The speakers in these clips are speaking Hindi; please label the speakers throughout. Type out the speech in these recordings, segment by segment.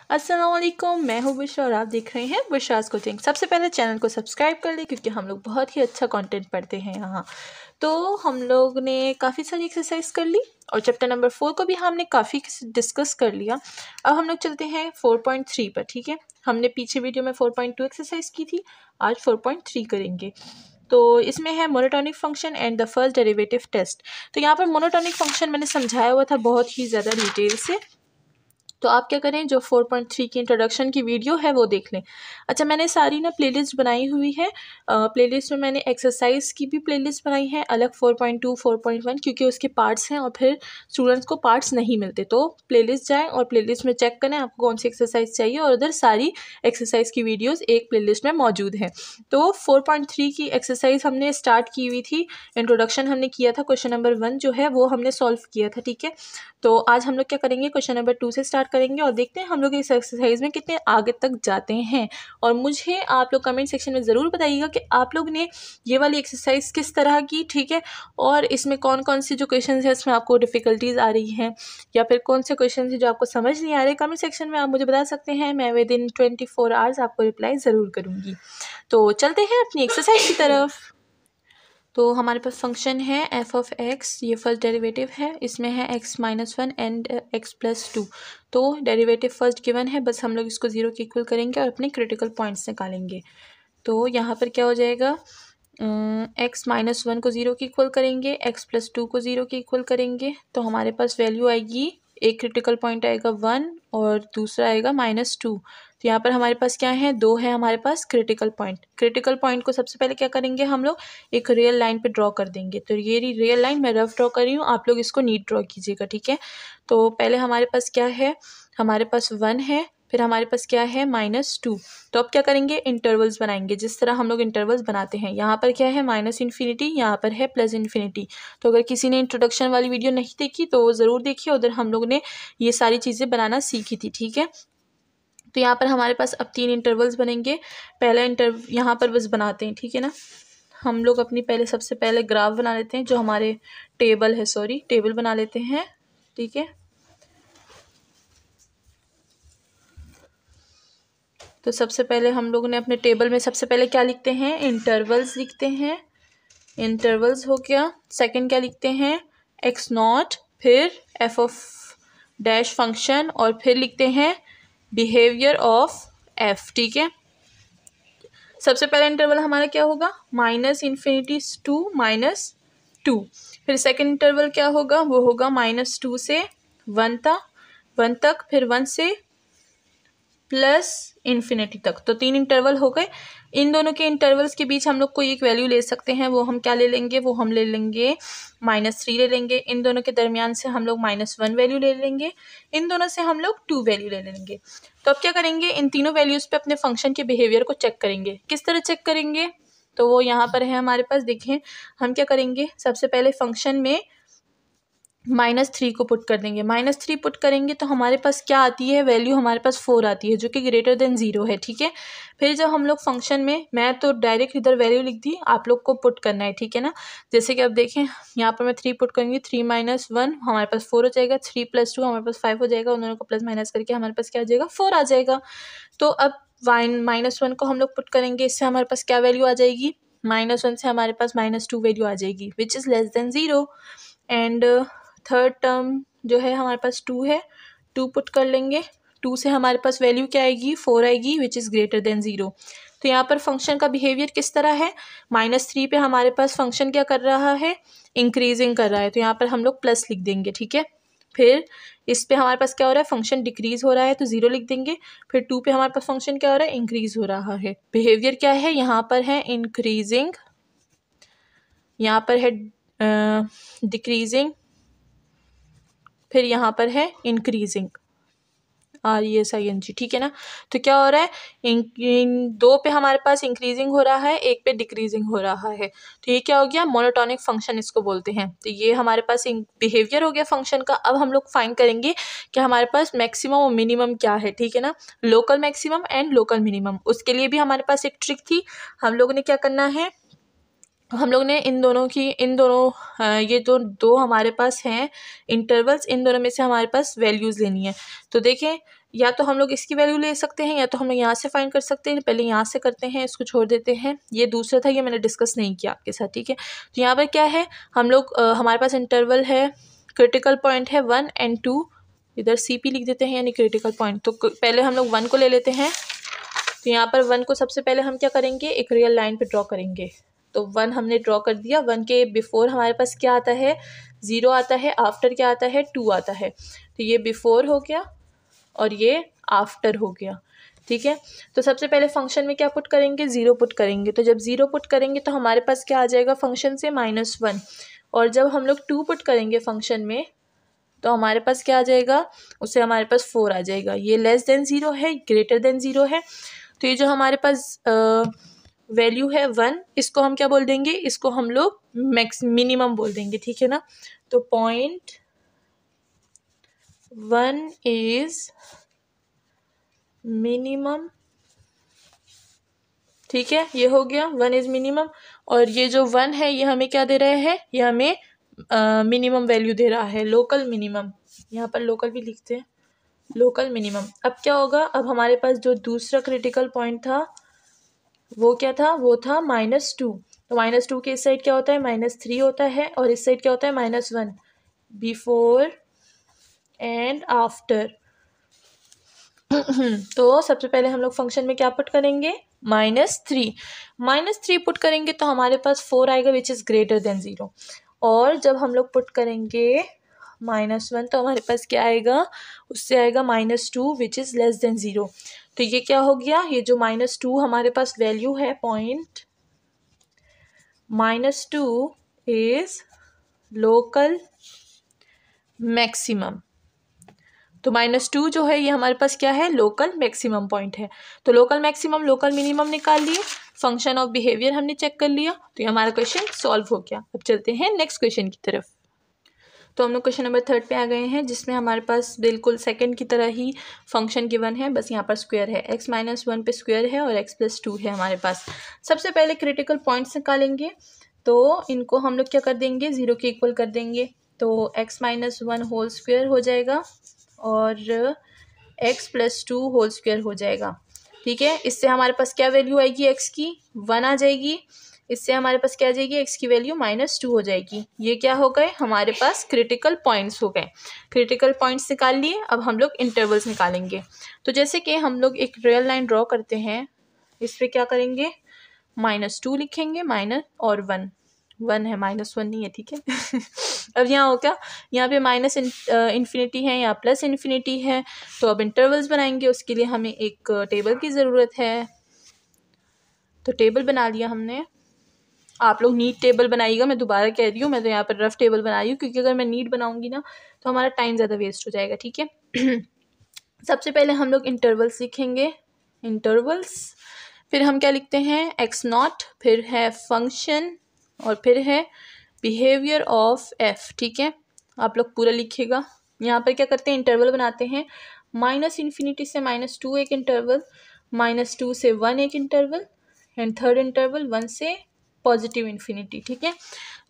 Speaker 1: अस्सलाम वालेकुम, मैं हूँ बुशरा और आप देख रहे हैं बुशराज कोचिंग। सबसे पहले चैनल को सब्सक्राइब कर लें क्योंकि हम लोग बहुत ही अच्छा कंटेंट पढ़ते हैं यहाँ। तो हम लोग ने काफ़ी सारी एक्सरसाइज कर ली और चैप्टर नंबर 4 को भी हमने काफ़ी डिस्कस कर लिया। अब हम लोग चलते हैं 4.3 पर। ठीक है, हमने पीछे वीडियो में 4.2 एक्सरसाइज की थी, आज 4.3 करेंगे। तो इसमें है monotonic function and the first derivative test. तो यहाँ पर मोनोटोनिक फंक्शन मैंने समझाया हुआ था बहुत ही ज़्यादा डिटेल से, तो आप क्या करें, जो 4.3 की इंट्रोडक्शन की वीडियो है वो देख लें। अच्छा, मैंने सारी ना प्लेलिस्ट बनाई हुई है। प्लेलिस्ट में मैंने एक्सरसाइज की भी प्लेलिस्ट बनाई है अलग 4.2 4.1, क्योंकि उसके पार्ट्स हैं और फिर स्टूडेंट्स को पार्ट्स नहीं मिलते। तो प्लेलिस्ट जाएं और प्लेलिस्ट में चेक करें आपको कौन सी एक्सरसाइज चाहिए, और उधर सारी एक्सरसाइज की वीडियोज़ एक प्लेलिस्ट में मौजूद है। तो 4.3 की एक्सरसाइज हमने स्टार्ट की हुई थी, इंट्रोडक्शन हमने किया था, क्वेश्चन नंबर 1 जो है वो हमने सॉल्व किया था। ठीक है, तो आज हम लोग क्या करेंगे, क्वेश्चन नंबर 2 से स्टार्ट करेंगे और देखते हैं हम लोग इस एक्सरसाइज में कितने आगे तक जाते हैं। और मुझे आप लोग कमेंट सेक्शन में ज़रूर बताइएगा कि आप लोग ने ये वाली एक्सरसाइज किस तरह की, ठीक है, और इसमें कौन कौन सी जो क्वेश्चन है इसमें आपको डिफ़िकल्टीज आ रही हैं, या फिर कौन से क्वेश्चन है जो आपको समझ नहीं आ रहे। कमेंट सेक्शन में आप मुझे बता सकते हैं, मैं विद इन 24 आवर्स आपको रिप्लाई ज़रूर करूँगी। तो चलते हैं अपनी एक्सरसाइज की तरफ। तो हमारे पास फंक्शन है एफ ऑफ एक्स, ये फर्स्ट डेरिवेटिव है, इसमें है x-1 एंड x+2। तो डेरिवेटिव फर्स्ट गिवन है, बस हम लोग इसको 0 के इक्वल करेंगे और अपने क्रिटिकल पॉइंट्स निकालेंगे। तो यहाँ पर क्या हो जाएगा, x-1 को 0 के इक्वल करेंगे, x+2 को 0 के इक्वल करेंगे, तो हमारे पास वैल्यू आएगी, एक क्रिटिकल पॉइंट आएगा 1 और दूसरा आएगा -2। तो यहाँ पर हमारे पास क्या है, 2 है हमारे पास क्रिटिकल पॉइंट। क्रिटिकल पॉइंट को सबसे पहले क्या करेंगे, हम लोग एक रियल लाइन पे ड्रॉ कर देंगे। तो ये रियल लाइन मैं रफ ड्रॉ कर रही हूँ, आप लोग इसको नीट ड्रॉ कीजिएगा। ठीक है, तो पहले हमारे पास क्या है, हमारे पास 1 है, फिर हमारे पास क्या है -2। तो अब क्या करेंगे, इंटरवल्स बनाएंगे जिस तरह हम लोग इंटरवल्स बनाते हैं। यहाँ पर क्या है -इन्फिनिटी, यहाँ पर है +इन्फिनिटी। तो अगर किसी ने इंट्रोडक्शन वाली वीडियो नहीं देखी तो वो ज़रूर देखिए, उधर हम लोग ने ये सारी चीज़ें बनाना सीखी थी। ठीक है, तो यहाँ पर हमारे पास अब 3 इंटरवल्स बनेंगे। पहला यहाँ पर बस बनाते हैं। ठीक है ना, हम लोग अपनी सबसे पहले ग्राफ बना लेते हैं, जो हमारे टेबल है, टेबल बना लेते हैं। ठीक है, तो सबसे पहले हम लोगों ने अपने टेबल में सबसे पहले क्या लिखते हैं, इंटरवल्स लिखते हैं। इंटरवल्स हो गया। सेकंड क्या लिखते हैं, x0, फिर f ऑफ डैश फंक्शन, और फिर लिखते हैं बिहेवियर ऑफ f। ठीक है, सबसे पहला इंटरवल हमारा क्या होगा, -इन्फिनिटी टू -2। फिर सेकंड इंटरवल क्या होगा, वो होगा -2 से 1 तक, फिर 1 से +इन्फिनिटी तक। तो 3 इंटरवल हो गए। इन दोनों के इंटरवल्स के बीच हम लोग कोई एक वैल्यू ले सकते हैं, वो हम क्या ले लेंगे, वो हम ले लेंगे -3 ले लेंगे। इन दोनों के दरमियान से हम लोग -1 वैल्यू ले लेंगे, इन दोनों से हम लोग 2 वैल्यू ले लेंगे। तो अब क्या करेंगे, इन तीनों वैल्यूज़ पे अपने फंक्शन के बिहेवियर को चेक करेंगे। किस तरह चेक करेंगे, तो वो यहाँ पर है हमारे पास। देखें हम क्या करेंगे, सबसे पहले फंक्शन में -3 को पुट कर देंगे। -3 पुट करेंगे तो हमारे पास क्या आती है वैल्यू, हमारे पास 4 आती है, जो कि ग्रेटर देन 0 है। ठीक है, फिर जब हम लोग फंक्शन में, मैं तो डायरेक्ट इधर वैल्यू लिख दी, आप लोग को पुट करना है। ठीक है ना, जैसे कि अब देखें यहाँ पर मैं 3 पुट करूँगी, 3 - 1 हमारे पास 4 हो जाएगा, 3 + 2 हमारे पास 5 हो जाएगा, उन दोनों को प्लस माइनस करके हमारे पास क्या आ जाएगा, 4 आ जाएगा। तो अब -1 को हम लोग पुट करेंगे, इससे हमारे पास क्या वैल्यू आ जाएगी, -1 से हमारे पास -2 वैल्यू आ जाएगी, which is less than 0। And third term जो है हमारे पास 2 है, 2 पुट कर लेंगे, 2 से हमारे पास वैल्यू क्या आएगी, 4 आएगी, विच इज़ ग्रेटर देन 0। तो यहाँ पर फंक्शन का बिहेवियर किस तरह है, -3 पे हमारे पास फंक्शन क्या कर रहा है, इंक्रीजिंग कर रहा है, तो यहाँ पर हम लोग प्लस लिख देंगे। ठीक है, फिर इस पे हमारे पास क्या हो रहा है, फंक्शन डिक्रीज हो रहा है, तो 0 लिख देंगे। फिर 2 पे हमारे पास फंक्शन क्या हो रहा है, इंक्रीज हो रहा है, बिहेवियर क्या है, यहाँ पर है इंक्रीजिंग, यहाँ पर है डिक्रीजिंग, फिर यहाँ पर है इंक्रीजिंग, RESING। ठीक है ना, तो क्या हो रहा है, इन 2 पे हमारे पास इंक्रीजिंग हो रहा है, 1 पे डिक्रीजिंग हो रहा है। तो ये क्या हो गया, मोनोटोनिक फंक्शन इसको बोलते हैं। तो ये हमारे पास बिहेवियर हो गया फंक्शन का। अब हम लोग फाइंड करेंगे कि हमारे पास मैक्सिमम और मिनिमम क्या है। ठीक है ना, local maximum and local minimum, उसके लिए भी हमारे पास एक ट्रिक थी। हम लोगों ने क्या करना है, हम लोग ने इन दोनों ये जो 2 हमारे पास हैं इंटरवल्स, इन दोनों में से हमारे पास वैल्यूज़ लेनी है। तो देखें या तो हम लोग इसकी वैल्यू ले सकते हैं या तो हम लोग यहाँ से फाइंड कर सकते हैं। पहले यहाँ से करते हैं, इसको छोड़ देते हैं। ये दूसरा था, ये मैंने डिस्कस नहीं किया आपके साथ, ठीक है। तो यहाँ पर क्या है, हम लोग हमारे पास इंटरवल है, क्रिटिकल पॉइंट है 1 and 2, इधर CP लिख देते हैं यानी क्रिटिकल पॉइंट। तो पहले हम लोग 1 को ले लेते हैं। तो यहाँ पर 1 को सबसे पहले हम क्या करेंगे, एक रियल लाइन पे ड्रॉ करेंगे। तो 1 हमने ड्रॉ कर दिया। 1 के बिफोर हमारे पास क्या आता है, 0 आता है। आफ्टर क्या आता है, 2 आता है। तो ये बिफोर हो गया और ये आफ्टर हो गया, ठीक है। तो सबसे पहले फंक्शन में क्या पुट करेंगे, 0 पुट करेंगे। तो जब 0 पुट करेंगे तो हमारे पास क्या आ जाएगा फंक्शन से, -1। और जब हम लोग 2 पुट करेंगे फंक्शन में तो हमारे पास क्या आ जाएगा, उससे हमारे पास 4 आ जाएगा। ये लेस देन 0 है, ग्रेटर देन 0 है। तो ये जो हमारे पास वैल्यू है 1, इसको हम क्या बोल देंगे, इसको हम लोग मिनिमम बोल देंगे, ठीक है ना। तो पॉइंट 1 इज मिनिमम, ठीक है। ये हो गया 1 इज मिनिमम। और ये जो 1 है ये हमें क्या दे रहा है, ये हमें मिनिमम वैल्यू दे रहा है, लोकल मिनिमम। यहाँ पर लोकल भी लिखते हैं, लोकल मिनिमम। अब क्या होगा, अब हमारे पास जो दूसरा क्रिटिकल पॉइंट था वो क्या था, वो था -2। तो -2 के इस साइड क्या होता है, -3 होता है, और इस साइड क्या होता है, -1, बिफोर एंड आफ्टर। तो सबसे पहले हम लोग फंक्शन में क्या पुट करेंगे, -3 पुट करेंगे तो हमारे पास 4 आएगा विच इज़ ग्रेटर देन 0। और जब हम लोग पुट करेंगे -1 तो हमारे पास क्या आएगा, उससे आएगा -2 विच इज़ लेस देन 0। तो ये क्या हो गया, ये जो -2 हमारे पास वैल्यू है, पॉइंट -2 इज लोकल मैक्सिमम। तो -2 जो है ये हमारे पास क्या है, लोकल मैक्सिमम पॉइंट है। तो लोकल मैक्सिमम लोकल मिनिमम निकाल लिए, फंक्शन ऑफ बिहेवियर हमने चेक कर लिया। तो ये हमारा क्वेश्चन सॉल्व हो गया। अब चलते हैं नेक्स्ट क्वेश्चन की तरफ। तो हम लोग क्वेश्चन नंबर 3 पे आ गए हैं, जिसमें हमारे पास बिल्कुल सेकंड की तरह ही फंक्शन गिवन है, बस यहाँ पर स्क्वायर है। x-1 पे स्क्वायर है और x+2 है हमारे पास। सबसे पहले क्रिटिकल पॉइंट्स निकालेंगे, तो इनको हम लोग क्या कर देंगे, 0 के इक्वल कर देंगे। तो x-1 होल स्क्वायर हो जाएगा और x+2 होल स्क्वायर हो जाएगा, ठीक है। इससे हमारे पास क्या वैल्यू आएगी, x की 1 आ जाएगी। इससे हमारे पास क्या आ जाएगी, x की वैल्यू -2 हो जाएगी। ये क्या हो गए, हमारे पास क्रिटिकल पॉइंट्स हो गए। क्रिटिकल पॉइंट्स निकाल लिए, अब हम लोग इंटरवल्स निकालेंगे। तो जैसे कि हम लोग एक रियल लाइन ड्रॉ करते हैं, इस पर क्या करेंगे, -2 लिखेंगे, माइनस और 1 है, -1 नहीं है, ठीक है। अब यहाँ हो क्या, यहाँ पे माइनस इन्फिनिटी है या प्लस इन्फिनिटी है। तो अब इंटरवल्स बनाएंगे, उसके लिए हमें एक टेबल की ज़रूरत है। तो टेबल बना लिया हमने। आप लोग नीट टेबल बनाइएगा, मैं दोबारा कह रही हूँ, मैं तो यहाँ पर रफ टेबल बना रही हूँ, क्योंकि अगर मैं नीट बनाऊँगी ना तो हमारा टाइम ज़्यादा वेस्ट हो जाएगा, ठीक है। सबसे पहले हम लोग इंटरवल्स लिखेंगे, इंटरवल्स। फिर हम क्या लिखते हैं, x0, फिर है फंक्शन और फिर है बिहेवियर ऑफ f, ठीक है। आप लोग पूरा लिखिएगा। यहाँ पर क्या करते हैं, इंटरवल बनाते हैं। -∞ से -2 एक इंटरवल, -2 से 1 एक इंटरवल, एंड थर्ड इंटरवल 1 से पॉजिटिव इन्फिनिटी, ठीक है।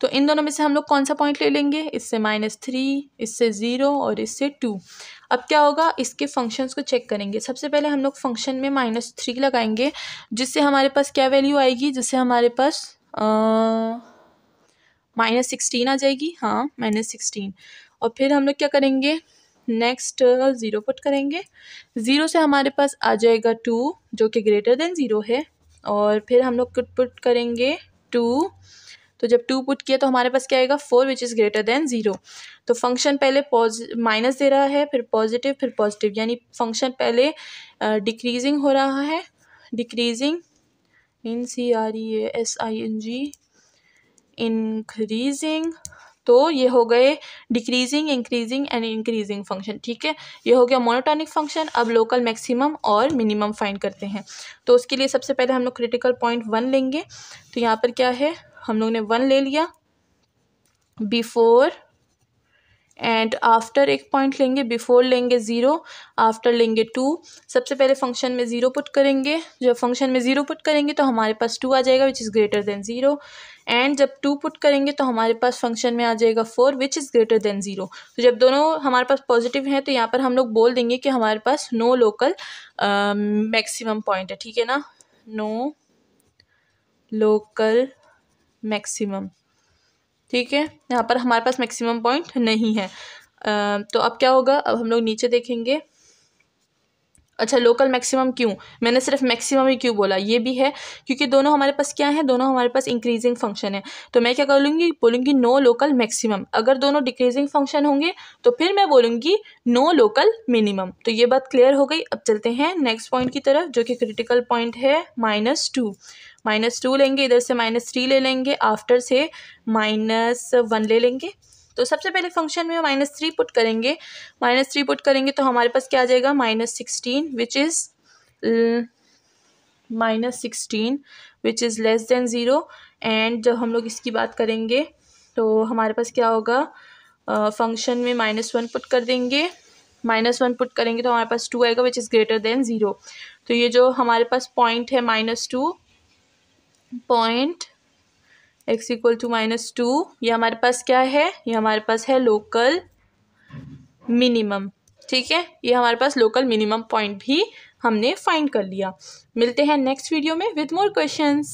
Speaker 1: तो इन दोनों में से हम लोग कौन सा पॉइंट ले लेंगे, इससे -3, इससे 0 और इससे 2। अब क्या होगा, इसके फंक्शंस को चेक करेंगे। सबसे पहले हम लोग फंक्शन में -3 लगाएंगे, जिससे हमारे पास क्या वैल्यू आएगी, जिससे हमारे पास -16 आ जाएगी, हाँ -16। और फिर हम लोग क्या करेंगे, नेक्स्ट 0 पुट करेंगे। 0 से हमारे पास आ जाएगा 2 जो कि ग्रेटर देन 0 है। और फिर हम लोग पुट करेंगे 2। तो जब 2 पुट किया तो हमारे पास क्या आएगा, 4 विच इज़ ग्रेटर देन 0। तो फंक्शन पहले माइनस दे रहा है, फिर पॉजिटिव, यानी फंक्शन पहले डिक्रीजिंग हो रहा है, डिक्रीजिंग CREASING, इंक्रीजिंग। तो ये हो गए decreasing, increasing and increasing function, ठीक है। ये हो गया मोनोटोनिक फंक्शन। अब लोकल मैक्सिमम और मिनिमम फाइंड करते हैं। तो उसके लिए सबसे पहले हम लोग क्रिटिकल पॉइंट 1 लेंगे। तो यहाँ पर क्या है, हम लोग ने 1 ले लिया, बिफोर एंड आफ्टर एक पॉइंट लेंगे, बिफोर लेंगे 0, आफ्टर लेंगे 2। सबसे पहले फंक्शन में 0 पुट करेंगे, जब फंक्शन में 0 पुट करेंगे तो हमारे पास 2 आ जाएगा which is greater than 0, and जब 2 पुट करेंगे तो हमारे पास फंक्शन में आ जाएगा 4 विच इज़ ग्रेटर देन 0। तो जब दोनों हमारे पास पॉजिटिव हैं तो यहाँ पर हम लोग बोल देंगे कि हमारे पास नो लोकल मैक्सिमम पॉइंट है, ठीक है ना, नो लोकल मैक्सिमम, ठीक है, यहाँ पर हमारे पास मैक्सिमम पॉइंट नहीं है। तो अब क्या होगा, अब हम लोग नीचे देखेंगे। अच्छा, लोकल मैक्सिमम क्यों, मैंने सिर्फ मैक्सिमम ही क्यों बोला, ये भी है क्योंकि दोनों हमारे पास क्या है, दोनों हमारे पास इंक्रीजिंग फंक्शन है। तो मैं क्या करूँगी, बोलूँगी नो लोकल मैक्सिमम। अगर दोनों डिक्रीजिंग फंक्शन होंगे तो फिर मैं बोलूँगी नो लोकल मिनिमम। तो ये बात क्लियर हो गई। अब चलते हैं नेक्स्ट पॉइंट की तरफ जो कि क्रिटिकल पॉइंट है -2। -2 लेंगे, इधर से -3 ले लेंगे, आफ्टर से -1 ले लेंगे। तो सबसे पहले फंक्शन में -3 पुट करेंगे, -3 पुट करेंगे तो हमारे पास क्या आ जाएगा, -16 which is -16 which is less than 0। And जब हम लोग इसकी बात करेंगे तो हमारे पास क्या होगा, फंक्शन में -1 पुट कर देंगे, -1 पुट करेंगे तो हमारे पास 2 आएगा विच इज़ ग्रेटर देन 0। तो ये जो हमारे पास पॉइंट है -2 पॉइंट x इक्वल टू -2, ये हमारे पास क्या है, ये हमारे पास है लोकल मिनिमम, ठीक है, ये हमारे पास लोकल मिनिमम पॉइंट भी हमने फाइंड कर लिया। मिलते हैं नेक्स्ट वीडियो में विद मोर क्वेश्चंस।